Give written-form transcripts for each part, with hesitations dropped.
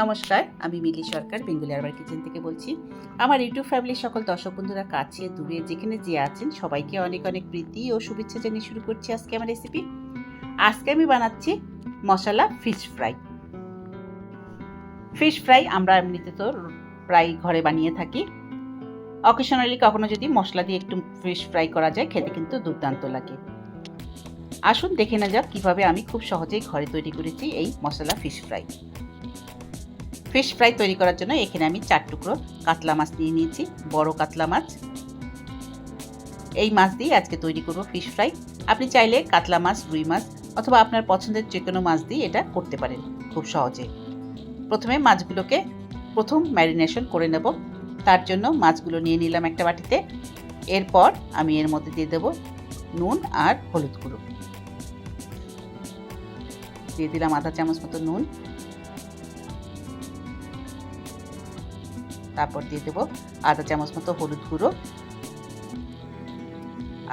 নমস্কার, আমি মিলি সরকার বেঙ্গলি আরবার কিচেন থেকে বলছি। আমার ইউটিউব ফ্যামিলির সকল দর্শক বন্ধুরা কাছে দূরে যেখানে যে আছেন সবাইকে অনেক অনেক প্রীতি ও শুভেচ্ছা জানিয়ে শুরু করছি আজকে আমার রেসিপি। আজকে আমি বানাচ্ছি মশলা ফিশ ফ্রাই। ফিশ ফ্রাই আমরা এমনিতে তো প্রায় ঘরে বানিয়ে থাকি। অকেশনালি কখনো যদি মশলা দিয়ে একটু ফিশ ফ্রাই করা যায়, খেতে কিন্তু দুর্দান্ত লাগে। আসুন দেখে না যাক কীভাবে আমি খুব সহজেই ঘরে তৈরি করেছি এই মশলা ফিশ ফ্রাই। ফিশ ফ্রাই তৈরি করার জন্য এখানে আমি 4 টুকরো কাতলা মাছ নিয়ে নিয়েছি, বড় কাতলা মাছ। এই মাছ দিয়ে আজকে তৈরি করব ফিশ ফ্রাই। আপনি চাইলে কাতলা মাছ, রুই মাছ অথবা আপনার পছন্দের যে কোনো মাছ দিয়ে এটা করতে পারেন খুব সহজে। প্রথমে মাছগুলোকে ম্যারিনেশন করে নেব। তার জন্য মাছগুলো নিয়ে নিলাম একটা বাটিতে। এরপর আমি এর মধ্যে দিয়ে দেব নুন আর হলুদ গুঁড়ো। দিয়ে দিলাম আধা চামচ মতো নুন। তারপর দিয়ে দেব আধা চামচ মতো হলুদ গুঁড়ো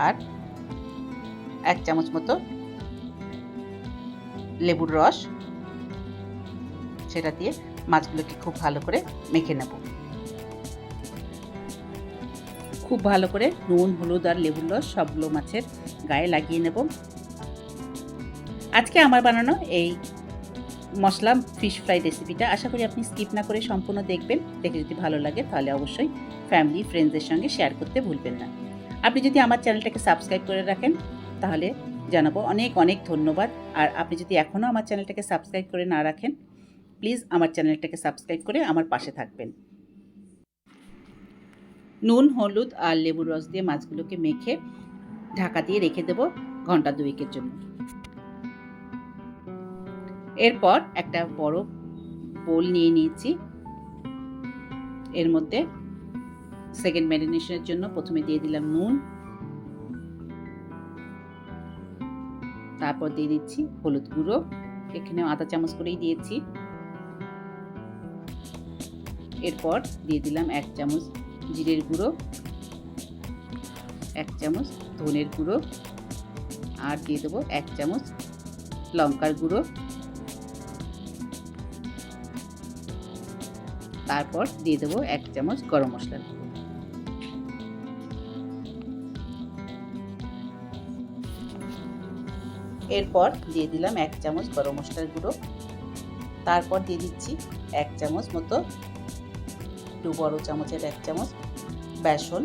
আর 1 চামচ মতো লেবুর রস। সেটা দিয়ে মাছগুলোকে খুব ভালো করে মেখে নেব। খুব ভালো করে নুন, হলুদ আর লেবুর রস সবগুলো মাছের গায়ে লাগিয়ে নেব। আজকে আমার বানানো এই মশলা ফিশ ফ্রাই রেসিপিটা আশা করি আপনি স্কিপ না করে সম্পূর্ণ দেখবেন। দেখে যদি ভালো লাগে তাহলে অবশ্যই ফ্যামিলি ফ্রেন্ডসদের সঙ্গে শেয়ার করতে ভুলবেন না। আপনি যদি আমার চ্যানেলটাকে সাবস্ক্রাইব করে রাখেন তাহলে জানাবো অনেক অনেক ধন্যবাদ। আর আপনি যদি এখনও আমার চ্যানেলটাকে সাবস্ক্রাইব করে না রাখেন, প্লিজ আমার চ্যানেলটাকে সাবস্ক্রাইব করে আমার পাশে থাকবেন। নুন, হলুদ আর লেবুর রস দিয়ে মাছগুলোকে মেখে ঢাকা দিয়ে রেখে দেব ঘন্টা 2-এর জন্য। এরপর একটা বড় বোল নিয়ে নিয়েছি। এর মধ্যে সেকেন্ড ম্যারিনেশনের জন্য প্রথমে দিয়ে দিলাম নুন, তারপর দিয়ে দিচ্ছি হলুদ গুঁড়ো। এখানেও আধা চামচ করেই দিয়েছি। এরপর দিয়ে দিলাম 1 চামচ জিরের গুঁড়ো, 1 চামচ ধনের গুঁড়ো আর দিয়ে দেবো 1 চামচ লঙ্কার গুঁড়ো। তারপর দিয়ে দেবো 1 চামচ গরম মশলার গুঁড়ো। এরপর দিয়ে দিলাম 1 চামচ গরম মশলার গুঁড়ো। তারপর দিয়ে দিচ্ছি 1 চামচ মতো, একটু বড় চামচের 1 চামচ বেসন।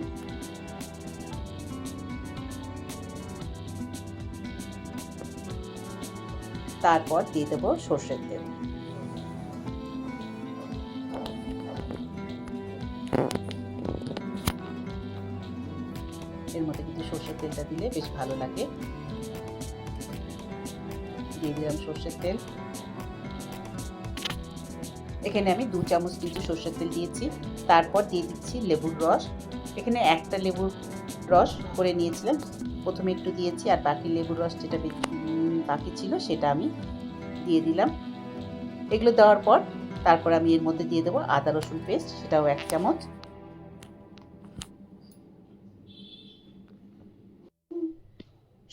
তারপর দিয়ে দেবো সরষের তেল। এর মধ্যে কিন্তু সরষের তেলটা দিলে বেশ ভালো লাগে। দিয়ে দিলাম সরষের তেল। এখানে আমি 2 চামচ কিন্তু সরষের তেল দিয়েছি। তারপর দিয়ে দিচ্ছি লেবুর রস। এখানে একটা লেবুর রস করে নিয়েছিলাম, প্রথমে একটু দিয়েছি আর বাকি লেবুর রস যেটা বাকি ছিল সেটা আমি দিয়ে দিলাম। এগুলো দেওয়ার পর তারপর আমি এর মধ্যে দিয়ে দেবো আদা রসুন পেস্ট, সেটাও 1 চামচ।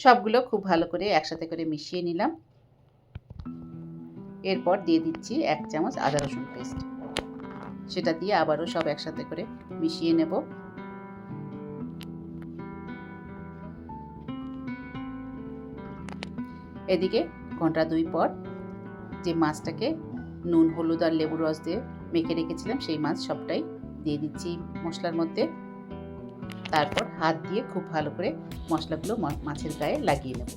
সবগুলো খুব ভালো করে একসাথে করে মিশিয়ে নিলাম। এরপর দিয়ে দিচ্ছি 1 চামচ আদা রসুন পেস্ট। সেটা দিয়ে আবারও সব একসাথে করে মিশিয়ে নেব। এদিকে ঘন্টা 2 পর যে মাছটাকে নুন, হলুদ আর লেবুর রস দিয়ে মেখে রেখেছিলাম সেই মাছ সবটাই দিয়ে দিচ্ছি মশলার মধ্যে। তারপর হাত দিয়ে খুব ভালো করে মশলাগুলো মাছের গায়ে লাগিয়ে নেব।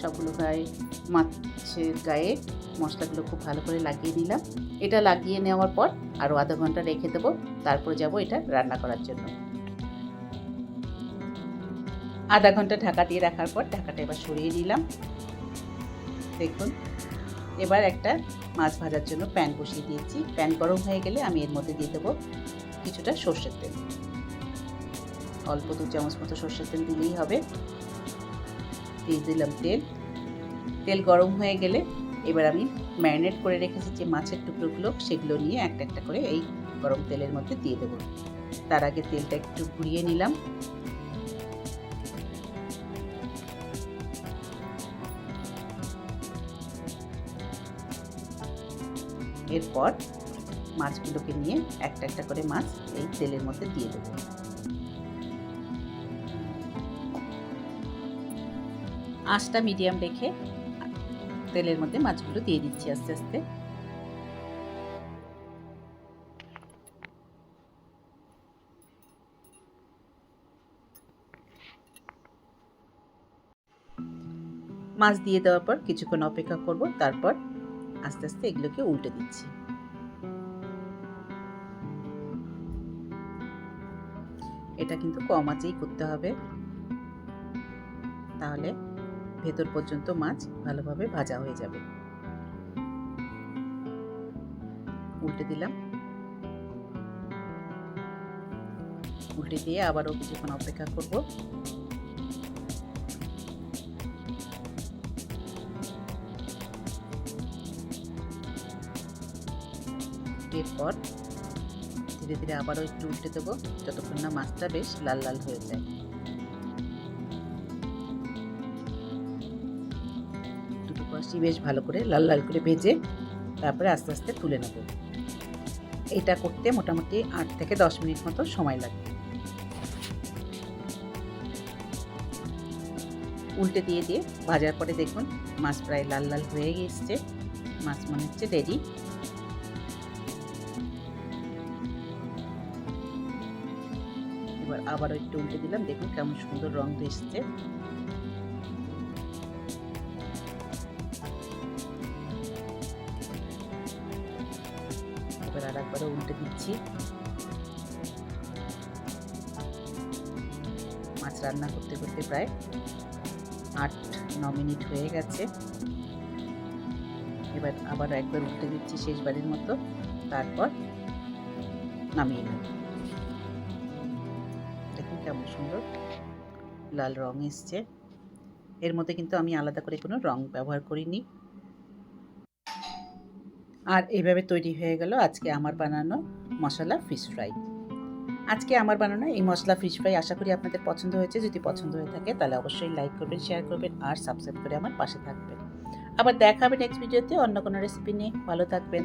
সবগুলো মাছের গায়ে মশলাগুলো খুব ভালো করে লাগিয়ে নিলাম। এটা লাগিয়ে নেওয়ার পর আরও আধা ঘন্টা রেখে দেবো। তারপর যাব এটা রান্না করার জন্য। আধা ঘন্টা ঢাকা দিয়ে রাখার পর ঢাকাটা এবার সরিয়ে নিলাম। দেখুন, এবার একটা মাছ ভাজার জন্য প্যান বসিয়ে দিয়েছি। প্যান গরম হয়ে গেলে আমি এর মধ্যে দিয়ে দেবো কিছুটা সর্ষের তেল। অল্প 2 চামচ মতো সর্ষের তেল দিলেই হবে। দিয়ে দিলাম তেল গরম হয়ে গেলে এবার আমি ম্যারিনেট করে রেখেছি যে মাছের টুকরোগুলো সেগুলো নিয়ে একটা একটা করে এই গরম তেলের মধ্যে দিয়ে দেবো। তার আগে তেলটা একটু ঘুরিয়ে নিলাম। এরপর মাছগুলোকে নিয়ে একটা একটা করে মাছ এই তেলের মধ্যে দিয়ে দেবো। আঁচটা মিডিয়াম রেখে তেলের মধ্যে মাছগুলো দিয়ে দিচ্ছি আস্তে আস্তে। মাছ দিয়ে দেওয়ার পর কিছুক্ষণ অপেক্ষা করব, তারপর আস্তে আস্তে এগুলোকে উল্টে দিচ্ছি। এটা কিন্তু কম আঁচেই করতে হবে, তাহলে ভেতর পর্যন্ত মাছ ভালোভাবে ভাজা হয়ে যাবে। উল্টে দিলাম, উল্টে দিয়ে আবারও কিছুক্ষণ অপেক্ষা করব। এরপর ধীরে ধীরে আবারও একটু উল্টে দেবো যতক্ষণ না মাছটা বেশ লাল লাল হয়ে যায়। দুটো পাশই বেশ ভালো করে লাল লাল করে ভেজে তারপরে আস্তে আস্তে তুলে নেব। এটা করতে মোটামুটি 8 থেকে 10 মিনিট মতো সময় লাগবে। উল্টে দিয়ে দিয়ে ভাজার পরে দেখুন মাছ প্রায় লাল লাল হয়ে গেছে। মাছ মনে হচ্ছে রেডি। এবার আবারও একটু উল্টে দিলাম, দেখুন কেমন সুন্দর রং এসছে। এবার আর একবারও উল্টে দিচ্ছি। মাছ রান্না করতে করতে প্রায় 8-9 মিনিট হয়ে গেছে। এবার আবার একবার উল্টে দিচ্ছি শেষবারের মতো, তারপর নামিয়ে নেব। দেখুন কেমন সুন্দর লাল রং এসছে। এর মধ্যে কিন্তু আমি আলাদা করে কোনো রং ব্যবহার করিনি। আর এইভাবে তৈরি হয়ে গেল আজকে আমার বানানো মশলা ফিশ ফ্রাই। আজকে আমার বানানো এই মশলা ফিশ ফ্রাই আশা করি আপনাদের পছন্দ হয়েছে। যদি পছন্দ হয়ে থাকে তাহলে অবশ্যই লাইক করবেন, শেয়ার করবেন আর সাবস্ক্রাইব করে আমার পাশে থাকবেন। আবার দেখা হবে নেক্সট ভিডিওতে অন্য কোনো রেসিপি নিয়ে। ভালো থাকবেন।